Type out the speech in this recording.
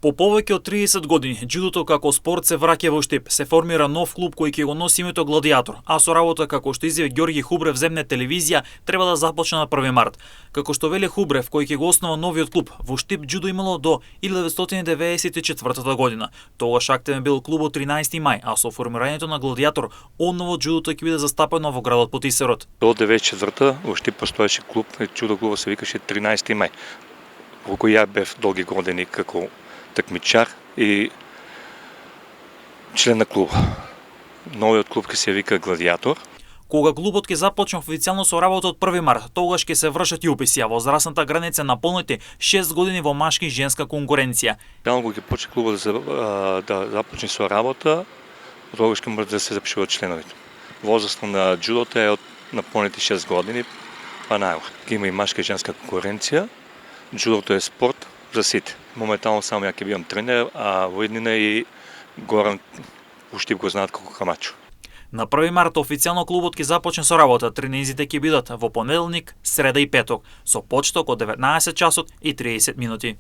По повеќе од 30 години, џудото како спорт се враќа во Штип. Се формира нов клуб кој ќе го носи името Гладиатор, а со работа како што изјави Ѓорги Хубрев земне телевизија треба да започне на 1 март. Како што вели Хубрев, кој ќе го основа новиот клуб, во Штип џудо имало до 1994 година. Тогаш активен бил клубот 13 мај, а со формирањето на Гладиатор, онново џудото ќе биде застапено во градот Потисерот. До 94-та во Штип постоеше клуб, џудо клубот се викаше 13 мај. Во кој ја бев долги години како такмичар и член на клуба. Новиот клуб ќе се вика Гладиатор. Кога клубот ќе започне официјално со работа од 1 март, тогаш ќе се вршат и уписи, а возрастната граница на полните 6 години во машки и женска конкуренција. Кога ќе почне клубот да започне со работа, тогаш ќе може да се запишуваат членовите. Возрастта на џудото е од наполните 6 години па најгоре. Има и машка и женска конкуренција. Џудото е спорт за сите. Моментално само ја ќе бидам тренер, а во иднина и Горан во Штип го знаат како Камачо. На 1 март официјално клубот ќе започне со работа. Тренизите ќе бидат во понеделник, среда и петок, со почеток од 19 часот и 30 минути.